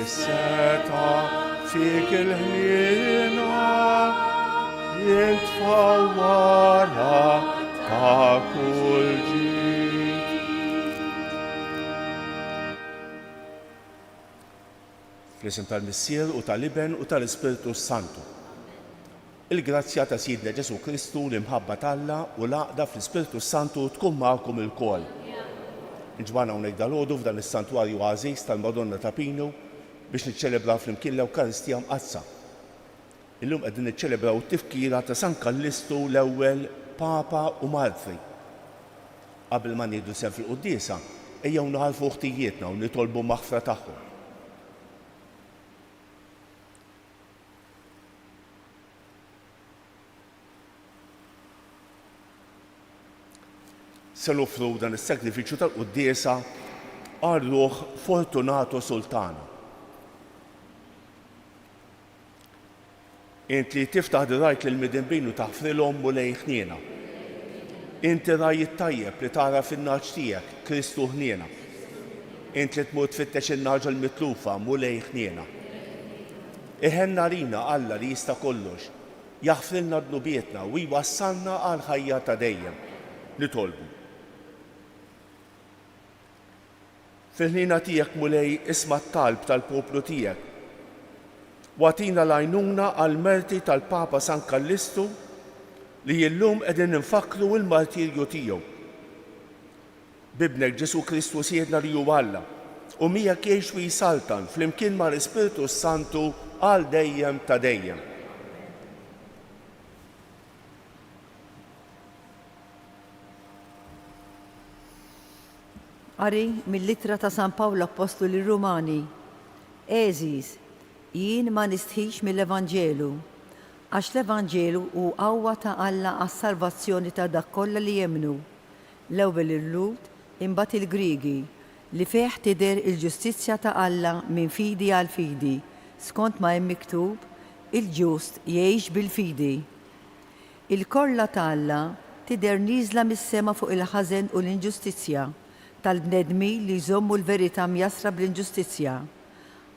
is-seta fik il-ħliena jintfaw wara ta' kull ġid. Fl-isem tal-Missier u tal-Iben u tal-Ispiritu Santu. Il-grazzja ta' Sidna Ġesu Kristu l-imħabba talla u l-għaqda fl-Ispiritu Santu tkun magħkom il-kol. Nġbana hawnhekk dal-għodu f'dan is-santwarju għażiż tal-Madonna ta' Pinu biex niċċelebra flimkien l-Ewkaristija mqazza. Illum qegħdin niċċelebraw it-tifkira ta' San Kallistu l-ewwel Papa u Martri. Qabel ma nieħdu sehem fil-quddiesa, ejjew naħarfu ħtijietna u nitolbu maħfra tagħhom. Se nofru dan is-sagrifiċċju tal-quddiesa għar-ruħ Fortunato Sultano. Inti tiftaħ dirajt lill-midinbin u taħfrilhom mulej ħniena. Inti raj it-tajjeb li tara fin-naġġ tiegħek Kristu ħniena. Inti li tmur tfittex in-naġa l-mitlufa mulej ħniena. Iħenna rina Alla li jista' kollox, jaħfrilna dnubietna u jwassalna għal ħajja ta' dejjem. Nitolbu. Fil-ħnina tiegħek mulej isma' t-talb tal-poplu tiegħek. Watina l-għajnuna għal-merti tal-Papa San Kallistu li jillum qegħdin infakru l-martirju tiegħu. Bibnek Ġesu Kristu siedna li hu Alla u miegħek jgħix u jisaltan flimkien mal-Ispiritu Santu għal dejjem ta' dejjem. Qari mill-Littra ta' San Pawlu Apostoli Rumani. Eżiż, jien ma nistħix mill-Evanġelu, għax l-Evanġelu hu qawwa ta' Alla għas-salvazzjoni ta' dak kollha li jemmnu. L-ewwel ir-Lut imbagħad il-Griegi li fih tidher il-ġustizzja ta' Alla minn fidi għal fidi, skont ma hemm miktub, il-ġust jgħix bil-fidi. Il-kollha ta' Alla tidher nieżla mis-sema fuq il-ħażen u l-inġustizzja tal-bnedmi li jżommu l-verità mjasra bl-inġustizzja.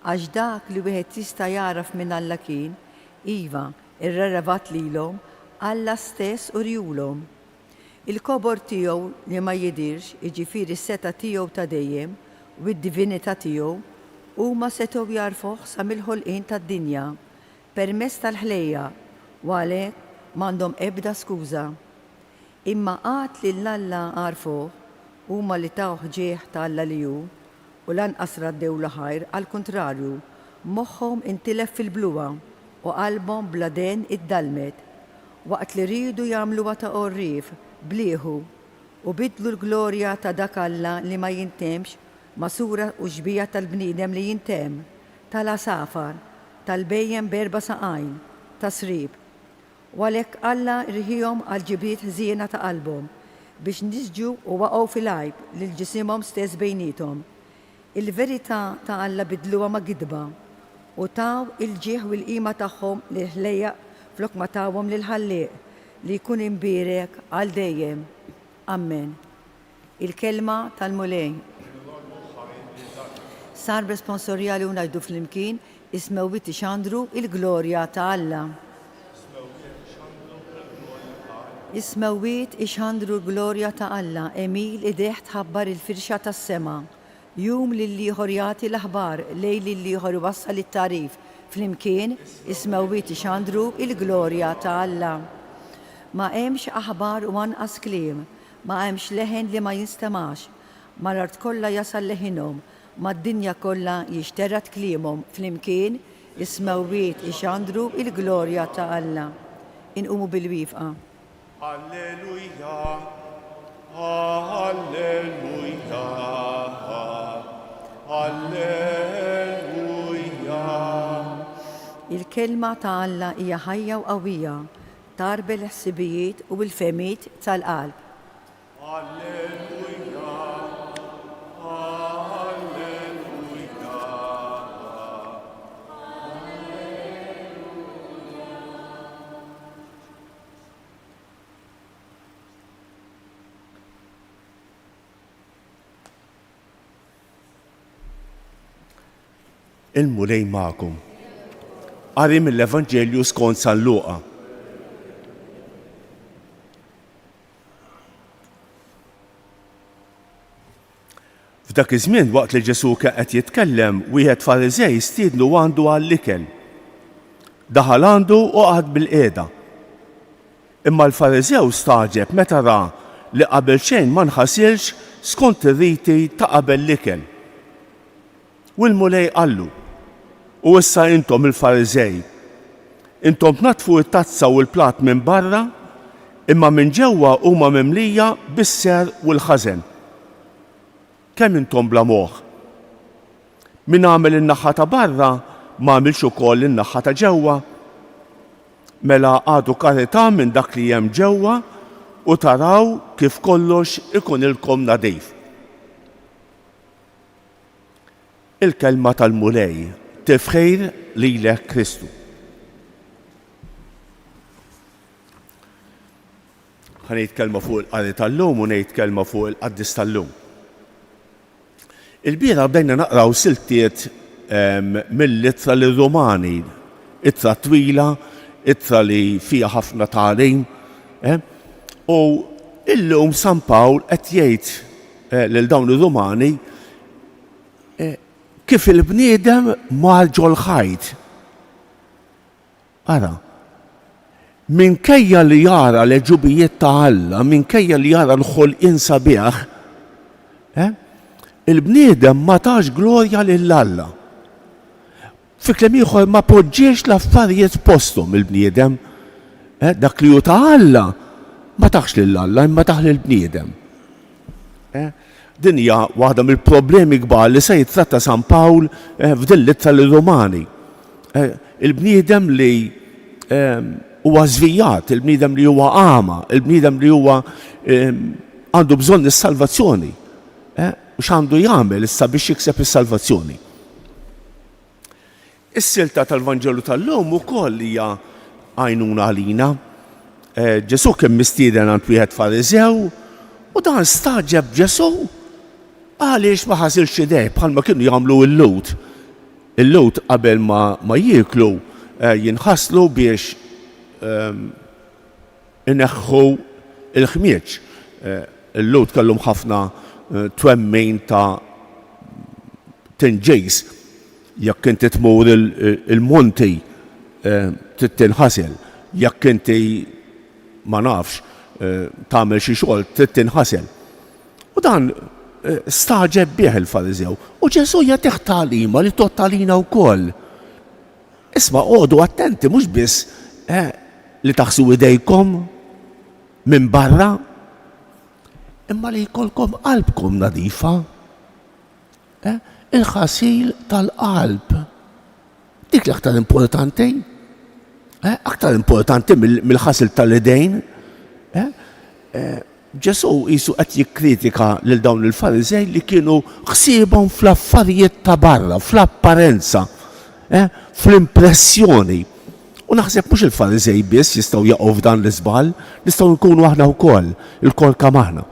Għax dak li wieħed jista' jaraf minn Alla kien, iva, irrerevat lilhom, Alla stess urjulhom. Il-kobor tiegħu li ma jidirx, jiġifieri s-seta tiegħu ta' dejjem u d-divinità tiegħu, huma setgħu jarfuh sa mill-ħolqien tad-dinja permezz tal-ħlejja u għalhekk m'għandhom ebda skuża. Imma qatt li l-Alla għarfuh huma li taw ħġieħ ta' Alla li hu u lanqas raddew l-ħajr, għall-kuntrarju, moħħhom intilef fil-bluwa u qalbhom bla den iddalmet. Waqt li rridu jagħmluha ta' qorrif, blieħu u bidlu l-glorja ta' dak Alla li ma jintemx ma' sura u xbija tal-bniedem li jintem, tal-asafar, tal-bejjem berba saqajn, ta' srib. U għalhekk Alla rħihom għal ġibiet ħżiena ta' qalbhom biex nisġu u waqgħu fil-għajb lil ġisimhom stess bejnietom. Il-verità ta' Alla bidluha ma' gidba u taw il-ġieħ u l-qima tagħhom li ħlejjaq flok ma tawhom lil ħallieq li jkun imbierek għal dejjem. Amen. Il-kelma tal-mulej. Sar responsorjali u ngħidu fl-imkien ismewwit ixandru il-glorja ta' Alla. Ismewwit ixandru l-glorja ta' Alla, Emil ideħ tħabbar il-firxa tas-sema. Jum lill-ieħor jagħti l-aħbar, lejl lill-ieħor iwassal it-tarif. Flimkien ismewwit ixandru il-glorja ta' Alla. Ma hemmx aħbar u anqas kliem, ma hemmx leħen li ma jinstemax, ma l-art kollha jasal leħinhom, ma d-dinja kollha jixterat kliemhom. Flimkien ismewwit ixandru il-glorja ta' Alla. Inqumu bil-wifqa. Alleluja, alleluja, alleluja. Il-kelma ta' Alla hija ħajja u qawwija, tarbel ħsibijiet u l-femiet tal-qalb. Alleluja, alleluja. Il-mulej magħkom. Qari mill-Evanġelju skont San Luqa. F'dak iż-żmien waqt li Ġesu kien qed jitkellem, wieħed Fariżej stiednu għandu għall-ikel. Daħal għandu u qagħad bil-qiegħda. Imma l-Fariżew staġeb meta ra li qabel xejn ma nħasilx skont ir-riti ta' qabel l-ikel. U l-mulej qallu: u issa intom il-Fariżej, intom tnatfu t-tazza u l-plat minn barra, imma minn ġewwa huma mimlija bis-ser u l-ħażen. Kemm intom bla moħħ? Min għamel in-naħa ta' barra ma għamilx ukoll in-naħa ta' ġewwa. Mela għadu karità minn dak li hemm ġewwa u taraw kif kollox ikun ilkom nadif. Il-kelma tal-mulej tifħir lilek Kristu. Ħanejt kelma fuq il-qari tal-lum u ngħid kelma fuq il-qaddis tal-lum. Il-biera bdejna naqraw siltiet mill-ittra lir-Rumani, ittra twila, ittra li fija ħafna tagħlim. U illum San Pawl qed jgħid lil dawn ir-Rumani kif il-bniedem mar ġol ħajt. Ara, minkejja li jara l-ġubijiet ta' Alla, minkejja li jara l-ħolqien sabiħ, il-bniedem ma tax glorja lill-Alla. Fi kliem ieħor ma poġġiex l-affarijiet posthom il-bniedem. Dak li hu ta' Alla ma taħx lill-Alla imma taħ lill-bniedem. Din hija waħda mill-problemi kbar li se jitratta San Pawl f'din l-ittra lir-Rumani. Il-bniedem li huwa żvijat, il-bniedem li huwa għama, il-bniedem li huwa għandu bżonn is-salvazzjoni. U x'għandu jagħmel issa biex jikseb is-salvazzjoni. Is-silta tal-Vanġelu tal-lum ukoll hija għajnuna għalina. Ġesu kien mistieden għand wieħed Fariżew u dan staġeb Ġesu għaliex ma ħasilx idej bħalma kienu jagħmlu l-lowt. Il-lowt qabel ma jieklu jinħasslu biex ineħħu il-ħmieġ. Il-lowt kellhom ħafna twemmin ta' tinġejs. Jekk inti tmur il-monti tinħasel, jekk inti ma nafx tagħmel xi xogħol tinħasel. U dan staġeb bih il-Fariżew. U Ġesu jagħtih tagħlima li tottalina wkoll. Isma' għodu attenti mhux biss li taħsu idejkom minn barra, imma li jkollkom qalbkom nadifa. Il-ħasil tal-qalb. Dik li aktar importanti. Aktar importanti mill-ħasil tal-idejn. Ġesu qisu qed jikkritika lil dawn il-Fariżej li kienu ħsiebhom fl-affarijiet ta' barra, fl-apparenza, fl-impressjoni. U naħseb mhux il-Fariżej biss jistgħu jaqgħu f'dan l-iżbal, nistgħu nkunu aħna wkoll, il-kol kemm aħna.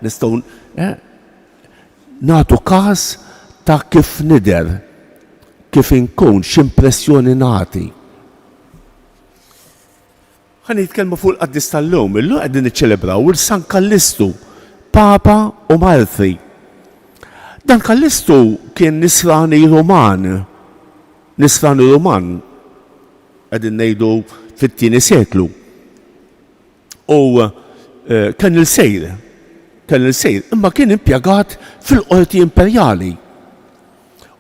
Nistgħu nagħtu każ ta' kif nidher, kif inkun, x'impressjoni nagħti. Ħa nitkellmu fuq il-qaddis tal-lum, illum qegħdin niċċelebraw il-San Kallistu, Papa u Marti. Dan Kallistu kien nisrani Ruman. Nisrani Ruman qegħdin ngħidu fit-tieni seklu. U kien il-sejr. Imma kien impjegat fil-qorti imperjali.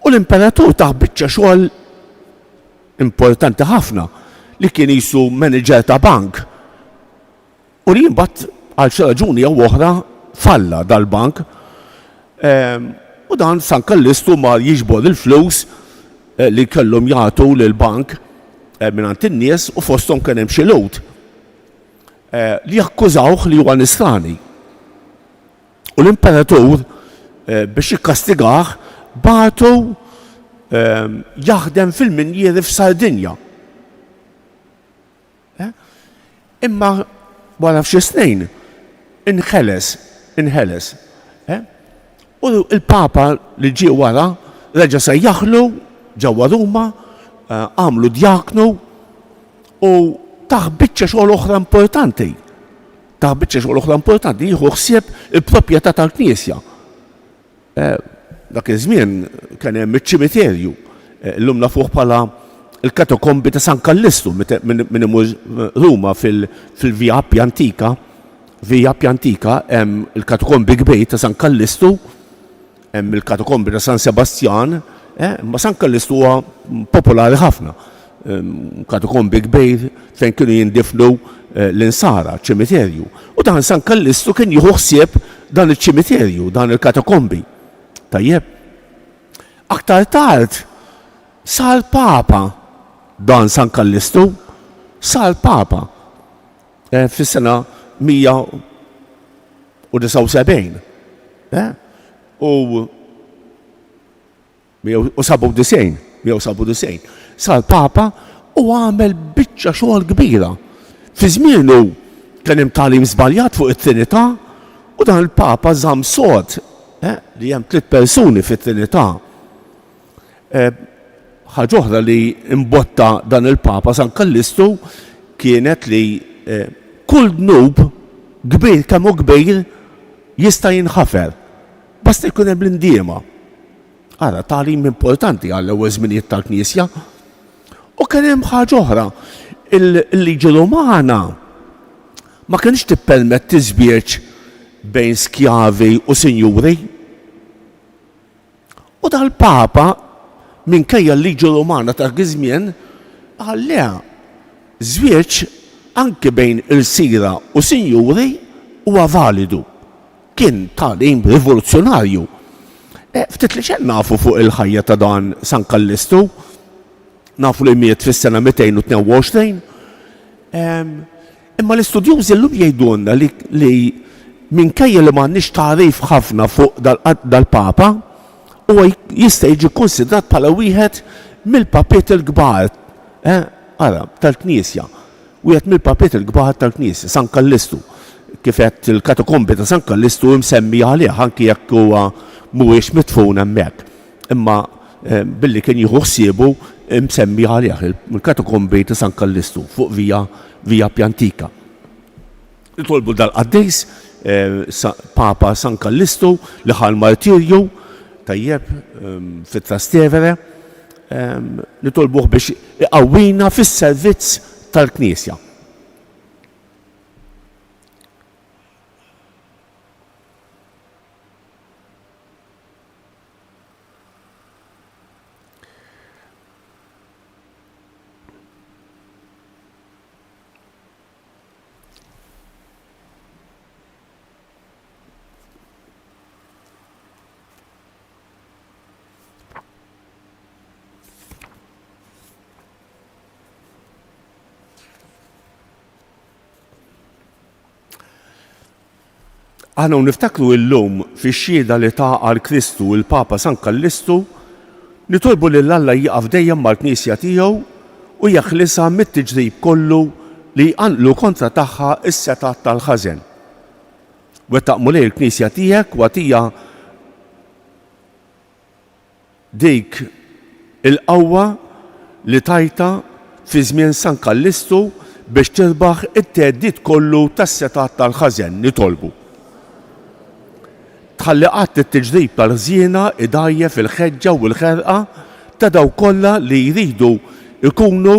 U l-imperatur taħ biċċa xogħol importanti ħafna li kien jisu manager ta' bank. U li jimbat għal xi raġuni jew oħra falla dal-bank. U dan San Kallistu ma jiġbor il-flus li kellhom jagħtu lill-bank mingħand in-nies u fosthom kien hemm xi lowt li jakkużawh li huwa nisrani. U l-imperatur biex jikkastigah bagħtu jaħdem fil-minjieri f'Sardinja. Imma wara f'xi snin inħeles. U il-Papa li ġie wara reġa' sejjaħlu ġewwa Ruma, għamlu djaknu u taħbiċċa xogħol oħra importanti. Taħbiċċa xogħol oħra importanti jieħu ħsieb il-proprjetà tal-Knisja. Dak iż-żmien kien hemm iċ-ċimiterju llum nafuh bħala il-katakombi ta' San Kallistu minn imur Ruma fil-Via Appia Antika. Via Appia Antika hemm il-katakombi kbir ta' San Kallistu, hemm il-katakombi ta' San Sebastian, ma San Kallistu huwa popolari ħafna. Katakombi kbir fejn kienu jindifnu l-insara, ċimiterju. U dan San Kallistu kien jieħu ħsieb dan iċ-ċimiterju, dan il-katakombi. Tajjeb. Aktar tard sar Papa dan San Kallistu, sar Papa fis-sena 179. U 197. Sar Papa u għamel biċċa xogħol kbira. Fi żmienu kien hemm tagħlim żbaljat fuq it-Trinità u dan il-Papa żamm sod li hemm 3 persuni fit-Trinità. Ħaġa oħra li imbotta dan il-Papa San Kallistu kienet li kull dnub kbir kemm hu kbir jista' jinħafer. Basta jkun hemm l-indiema. Ara tagħlim importanti għall-ewwel żminijiet tal-Knisja. U kien hemm ħaġa oħra, il-liġi Rumana ma kienx tippermetti żbieġ bejn skjavi u sinjuri. U dal-Papa minkejja l-liġi Rumana ta' iż-żmien qal le żwieġ anke bejn il-sira u sinjuri huwa validu. Kien tagħlim rivoluzzjonarju. Ftit li xejn nafu fuq il-ħajja ta' dan San Kallistu, nafu li miet fis-sena 222. Imma l-istudjużi llum jgħidulna li minkejja li m'għandniex tarif ħafna fuq dal-Papa, huwa jista' jiġi konsidrat bħala wieħed mill-papiet il-kbar tal-Knisja. Wieħed mill-papiet il-kbar tal-Knisja, San Kallistu. Kif qed il-katakombi ta' San Kallistu msemmi għalih anke jekk huwa mhuwiex mitfun hemmhekk. Imma billi kien jieħu ħsiebu msemmi għalih il-katakombi ta' San Kallistu fuq Via Appia Antika. Nitolbu dal-qaddejs Papa San Kallistu li ħal martirju tajjeb fit-Trastevere nitolbuh biex iqawwina fis-servizz tal-Knisja. Aħna niftakru llum fix-xhieda li ta' għal Kristu il-Papa San Kallistu nitolbu lil Alla jieqaf dejjem mal-Knisja tiegħu u jaħlisha mit-tiġrib kollu li jqanqlu kontra tagħha is-setat tal-ħażen. Wettaqmu lejn il-Knisja tiegħek wagħtiha dik il-qawwa li tajta fi żmien San Kallistu biex tirbaħ it-theddid kollu tas-setat tal-ħażen nitolbu. Tħalli qatt it-tiġrib tal-ħżiena idajja fil-ħeġġa u l-ħerqa ta' daw kollha li jridu jkunu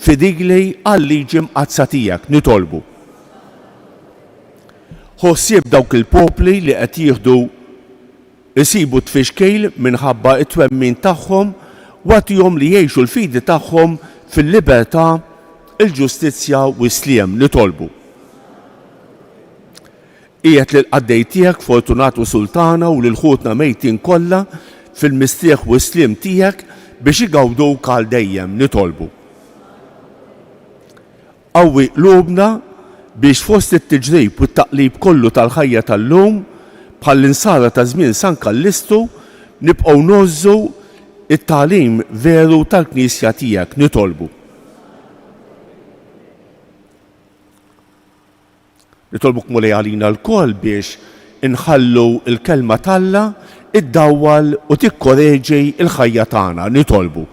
fidigli għal-liġi mqazza tiegħek nitolbu. Ħossieb dawk il-popli li qed jieħdu isibu tfixkejl minħabba t-twemmin tagħhom wagħtihom li jgħixu l-fidi tagħhom fil-libertà, il-ġustizzja u s-sliem nitolbu. Qiegħed lil qaddej tiegħek Fortunatu Sultana u lil ħutna mejtin kollha fil-mistieħ u s-sliem tiegħek biex igawduk għal dejjem nitolbu. Qawwi qlubna biex fost it-tiġrib u t-taqlib kollu tal-ħajja tal-lum bħall-insara ta' żmien San Kallistu nibqgħu nożżu it-tagħlim veru tal-Knisja tiegħek nitolbu. Nitolbuk mulej għalina l-koll biex inħallu il-kelma talla iddawwal u tikkoreġi il-ħajja tagħna. Nitolbu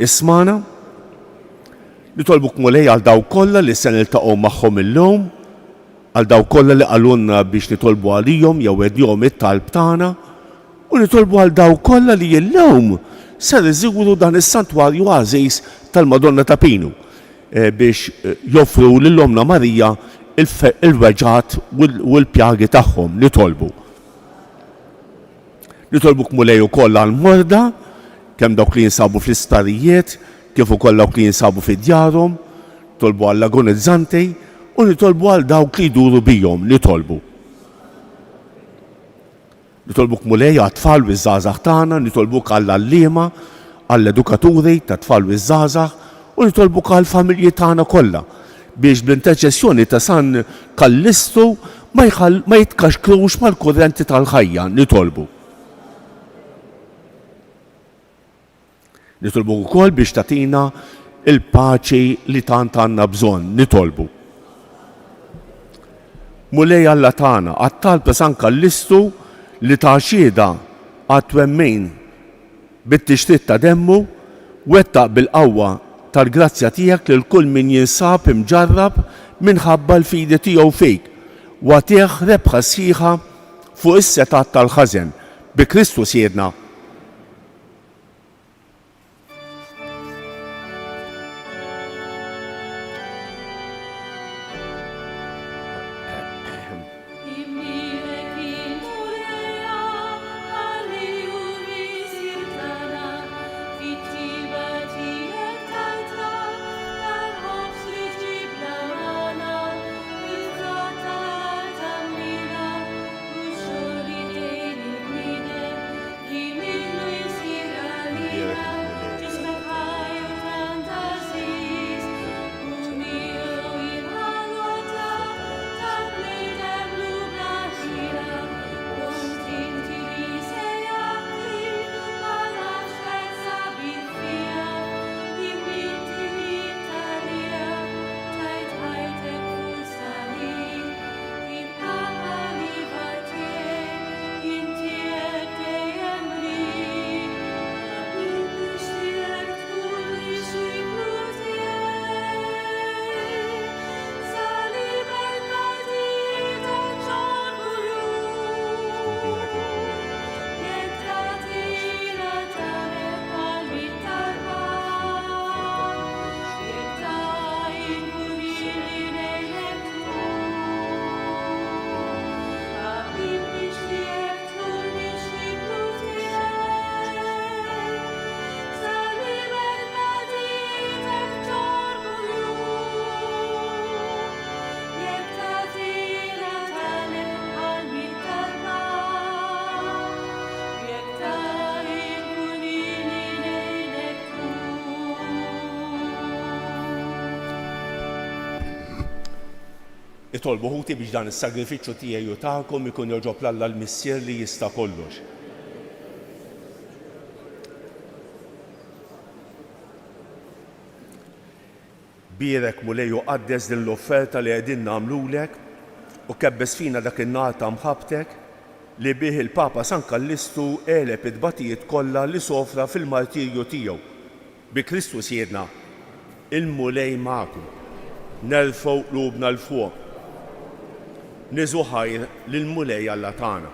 ismana, nitolbuk mulej għal daw kollha li se niltaqgħu magħhom illum, għal daw kollha li qalulna biex nitolbu għalihom jew għedjom it-talb tagħna, u nitolbu għal daw kollha li llum ser iżuru dan is-santwarju għażiż tal-Madonna ta' Pinu biex joffru lil-Omna Marija il-weġġat u l-pjagi tagħhom. Nitolbuk mulej ukoll għall-morda, kemm dawk li jinsabu fl-istarijiet, kif ukoll dawk li jinsabu fid-djarhom, nitolbu għall-agonizzanti u nitolbu għal dawk li jduru bihom. Nitolbuk mulej għat-tfal u ż-żgħażagħ tagħna, nitolbuk għall-għalliema, għall-edukaturi tat-tfal u ż-żgħażagħ u nitolbuk għall-familji tagħna kollha biex bl-interċessjoni ta' San Kallistu ma jitkaxkrux mal-kurrenti tal-ħajja. Nitolbu wkoll biex tagħtina il-paċi li tant għandna bżonn. Mulej Alla tagħna għat-talb ta' San Kallistu li ta' xhieda għat-twemmin bit-tixtieq ta' demmu wettaq bil-qawwa tal-grazzja tiegħek lil kull min jinsab imġarrab minħabba l-fidi tiegħu fik u għatih rebħa sħiħa fuq is-setat tal-ħażen bi Kristu Siedna. Itolbu ħuti biex dan is-sagrifiċċju tiegħi u tagħkom ikun joġob l-Alla l-Missier li jista' kollox. Bierek mulej u qaddes din l-offerta li qegħdin nagħmlulek u kebbes fina dak in-nar ta' mħabbtek li bih il-Papa San Kallistu għeleb it-tbatijiet kollha li sofra fil-martirju tiegħu. Bi Kristu Siedna, il-mulej magħkom, nerfgħu qlubna l fuq. Niżu ħajr lill-mulej Alla tagħna.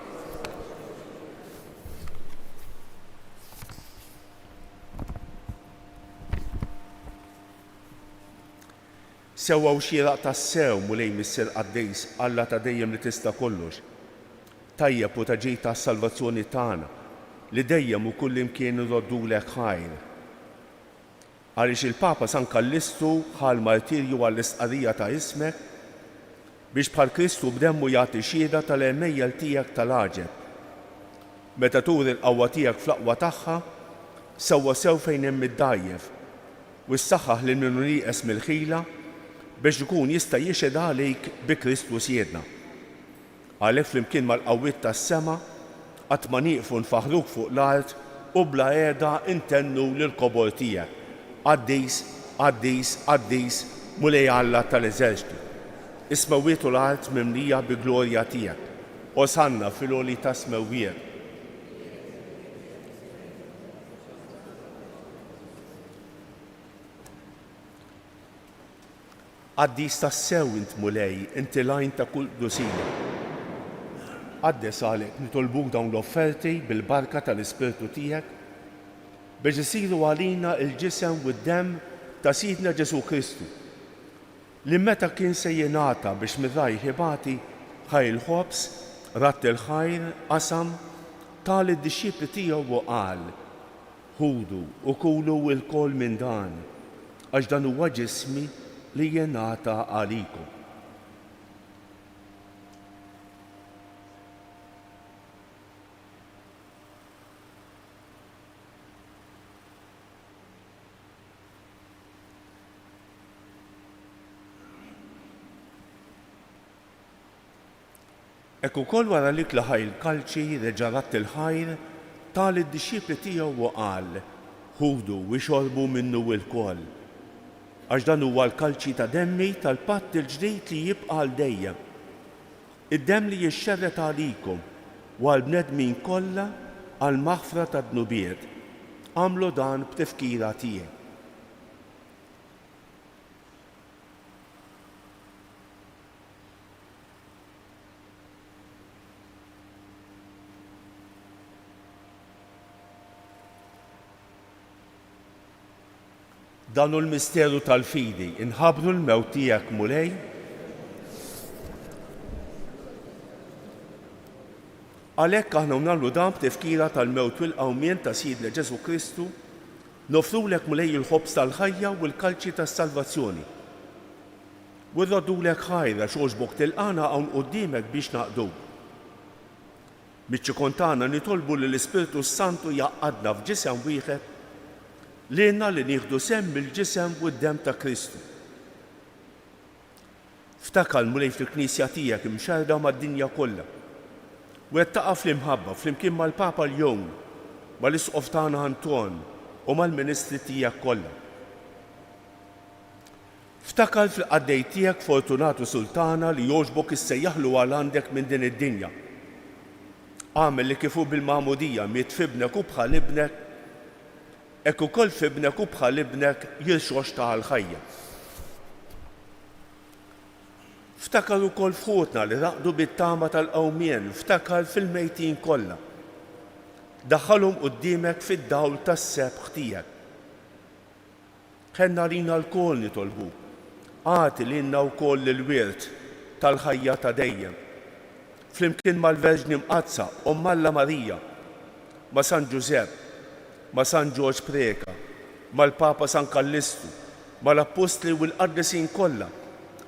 Sewwa u xieraq tas-sew mulej Missier Qaddejs Alla ta' dejjem li tista' kollox. Tajjeb u ta' ġej tas-salvazzjoni tagħna li dejjem u kull imkien iroddulek ħajr. Għaliex il-Papa San Kallistu ħal martirju għall-istqarrija ta' ismek biex bħal Kristu b'demmu jagħti xhieda tal-għemejjel tiegħek tal-għaġeb. Meta turi l-qawwa tiegħek fl-aqwa tagħha, sewwa sew fejn hemm id-dajjef u ssaħħaħ lil min nieqes mill-ħila biex ikun jista' jixhed għalik bi Kristu Siedna. Għalhekk flimkien mal-qawwiet tas-sema qatt ma nieqfu nfaħruk fuq l-art u bla qiegħda intennu lill-kobor tiegħek. Qaddejs, Qaddejs, Qaddejs, mulej Alla tal-Eżerċitu. Isma' wietu l-art mimlija bi glorja tiegħek Osanna fil-oli ta' smewiet. Għaddis ta' sew int mulej, inti lajn ta' kull dusija. Għaddes għalek nitolbuk dawn l-offerti bil-barka tal-Ispirtu tiegħek biex isiru għalina il-ġisem u d-dem ta' Sidna Ġesu Kristu li meta kien se jingħata biex mirraj ħibati ħajl ħobs, ratt il-ħajr, qasam, tal id-disċipli tiegħu u qal: ħudu u kulu l-kol minn dan, għax dan huwa ġismi li jingħata għalikom. Ekku kol wara li klaħaj il-kalċi reġarat il-ħajr tal id-disċipli tiegħu u qal: ħudu u xorbu minnu l-kol. Għax dan huwa l-kalċi ta' demmi tal-patt il-ġdid li jibqa' għal dejjem. Id-demm li jixxerret għalikom u għal bnedmin kollha għal maħfra ta' dnubiet. Għamlu dan b'tifkira tiegħek. Danu l-misteru tal-fidi, inħabru l-mewt tiegħek mulej, għalhekk aħna nagħmlu dan b'tifkira tal-mewt u l-qawmien ta' Sidna Ġesu Kristu, nofrulek mulej il-ħobs tal-ħajja u l-kalċi tas-salvazzjoni. U rrodulek ħajra xogħġbok tilqana hawn quddiemek biex naqduk. Miċ-ċikontana nitolbu li l-Ispirtu Santu jaqgħadna f'ġisem wieħed lilna li nieħdu semm il-ġisem u d-dem ta' Kristu. Ftakar mulej fil-Knisja tiegħek imxarda mad-dinja kollha. U qed taqa' fl-imħabba flimkien mal-Papa l-jum, mal-Isqof tagħna Anton u mal-Ministri tiegħek kollha. Ftakar fil-qaddej tiegħek Fortunatu Sultana li jogħġbok issejjaħlu għal għandek minn din id-dinja. Għamel li kifu bil-Magħmudija miet fibnek u bħal ibnek, hekk ukoll fibnek u bħal ibnek jilxox ta' l-ħajja. Ftakar ukoll f'ħutna li raqdu bit-tama tal-qawmien, ftakar fil-mejtin kollha. Daħħalhom quddiemek fid-dawl tas-sebħ tiegħek. Ħenna lina l-kol nitolbu, għati lilna wkoll il-wirt tal-ħajja ta' dejjem. Flimkien mal-Verġni Mqazza, Alla Marija, ma' San Ġusepp, ma' San Ġorġ Preka, mal-Papa San Kallistu, mal-Apostli u l-Qaddisin kollha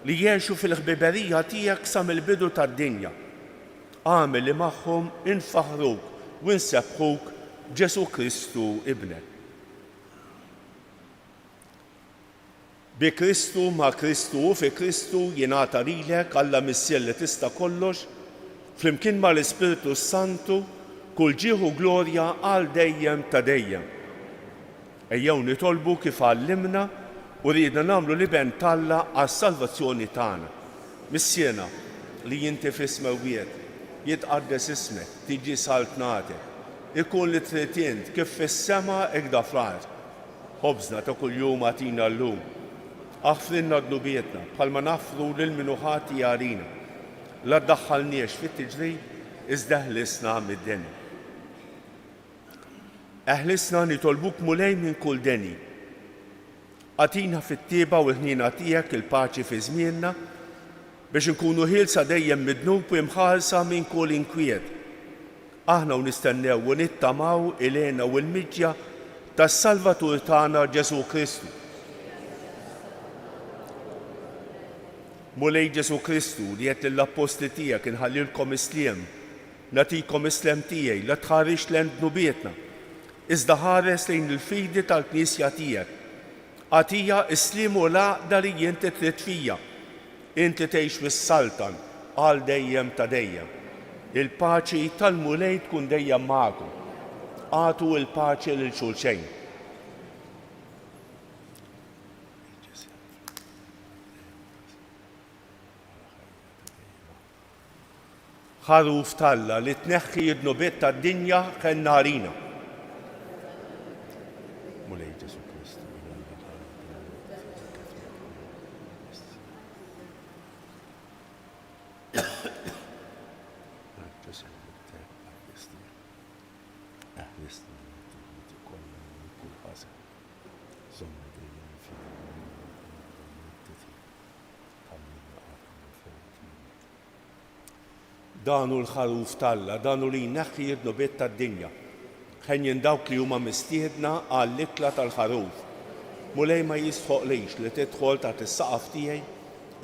li jgħixu fil-ħbiberija tiegħek sa mill-bidu tad-dinja. Għamel li magħhom infaħruk u nsebħuk Ġesu Kristu ibnek. Bi Kristu, ma' Kristu u fi Kristu jingħata lilek Alla Missier li tista' kollox, flimkien mal-Ispirtu Santu, kull ġieħu glorja għal dejjem ta' dejjem. Ejjew nitolbu kif għallimna u rridna nagħmlu liben Alla għas-salvazzjoni tagħna. Missierna li jinti fis-smewiet, jitqaddes ismek, tiġi saltnatek, ikun li trid int kif fis-sema hekk da fl-ard. Ħobżna ta' kuljum għatina llum. Aħfrinna dnubietna bħalma nafru lil min ħati jarina. La ddaħħalniex fit-tiġrid iżda ħlisna mid-deni. Eħlisna nitolbuk mulej minn kull deni. Għatina fit-tieba u ħnina tiegħek il-paċi fi żmienna biex nkunu ħielsa dejjem midnub u imħarsa minn kull inkwiet. Aħna u nistennew u nittamaw ilena u l-miġja tas-Salvatur tagħna Ġesu Kristu. Mulej Ġesu Kristu li qed lill-Apostli tiegħek inħallilkom isliem, nagħtikom islem tiegħi la tħarrix lejn dnubietna, iżda ħares lejn il-fidi tal-Knisja tiegħek. Għatija isliem u l-għaqda li inti trid fija. Inti tgħix fis-Saltan għal dejjem ta' dejjem. Il-paċi tal-mulej tkun dejjem magħkom. Għatu il-paċi lil xulxejn. ħaruf talla li tneħħi d-nobiet tad-dinja kellna ħarina. Mulej Ġesu Kristu. Danu l-ħaruf talla, danu li jneħħi d-nobiet tad-dinja. Ħenjen dawk li huma mistiedna għall-ikla tal-ħaruf. Mulej ma jistħoqlix li tidħol taħt is-saqaf tiegħi,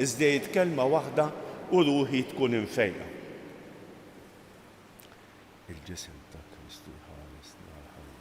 iżdejt kelma waħda u ruħi tkun infejqa. Il-ġisem ta' Kristu ħaresna ħajja.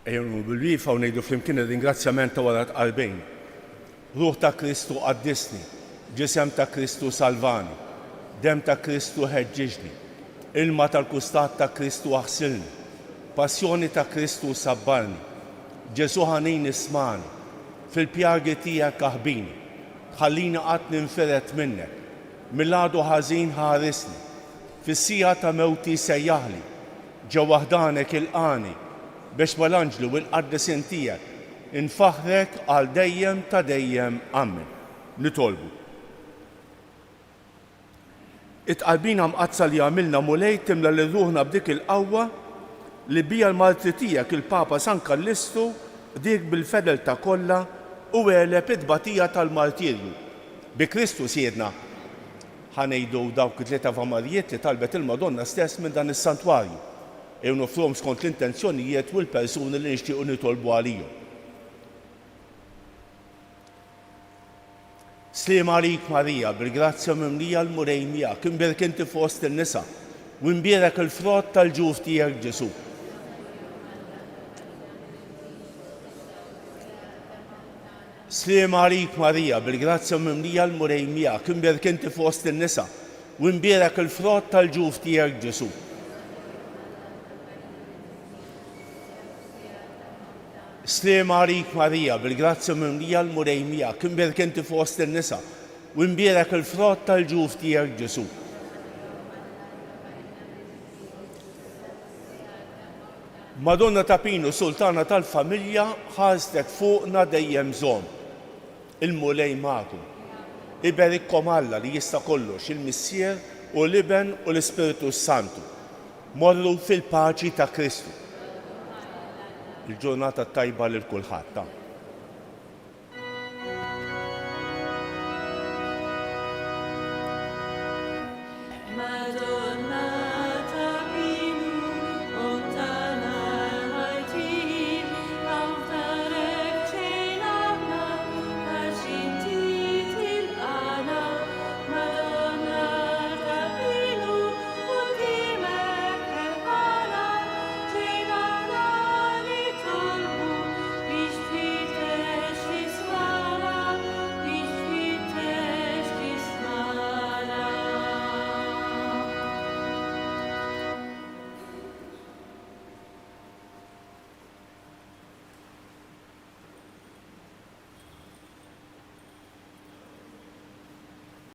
Ejnu bil-wifa u ngħidu flimkien ir-ringrazzjament ta' wara qalbejn. Ruħ ta' Kristu qaddisni, ġisem ta' Kristu salvani, dem ta' Kristu ħeġġiġni, ilma tal-kustat ta' Kristu aħsilni, passjoni ta' Kristu sabbarni, Ġesu ħanin ismani, fil-pjagi tiegħek aħbini, ħallini qatt ninferet minnek, mill-għadu ħażin ħarisni, fis-sija ta' mewti sejjaħli, ġew waħdanek il-qani, biex mal-anġlu u l-qaddisin tiegħek infaħrek għal dejjem ta' dejjem Amen. Nitolbu. It-qalbina mqazza li għamilna mulej timla li ruħna b'dik il-qawwa li bija l-martri tiegħek il-Papa San Kallistu dik bil-fedelta kollha u għeleb it-batija tal-martirju. Bi Kristu siedna ħanejdu dawk it-tlieta famarijiet li talbet il-Madonna stess minn dan is-santwarju. Ew nofruhom skont l-intenzjonijiet u l-persuni li nixtiequ nitolbu għalihom. Sliem għalik Marija, bil-grazzja mimlija l-murej miegħek, imbierek inti fost in-nisa, u imbierek il-frott tal-ġuf tiegħek Ġesu. Sliem għalik Marija, bil-grazzja mimlija l-murej miegħek, imbierek inti fost in-nisa, u imbierek il-frott tal-ġuf tiegħek Ġesu. Sliem għalik Marija, bil-grazzja mimlija l-murej miegħek, imbierek inti fost in-nisa, u imbierek il-frott tal-ġuf tiegħek Ġesu. Madonna ta' Pinu, sultana tal-familja, ħarstek fuqna dejjem żomm. Il-mulej magħkom. Iberikkom Alla li jista' kollox, il-Missier u l-Iben u l-Ispiritu Santu. Morru fil-paċi ta' Kristu. Il-ġurnata tajba lil kulħadd.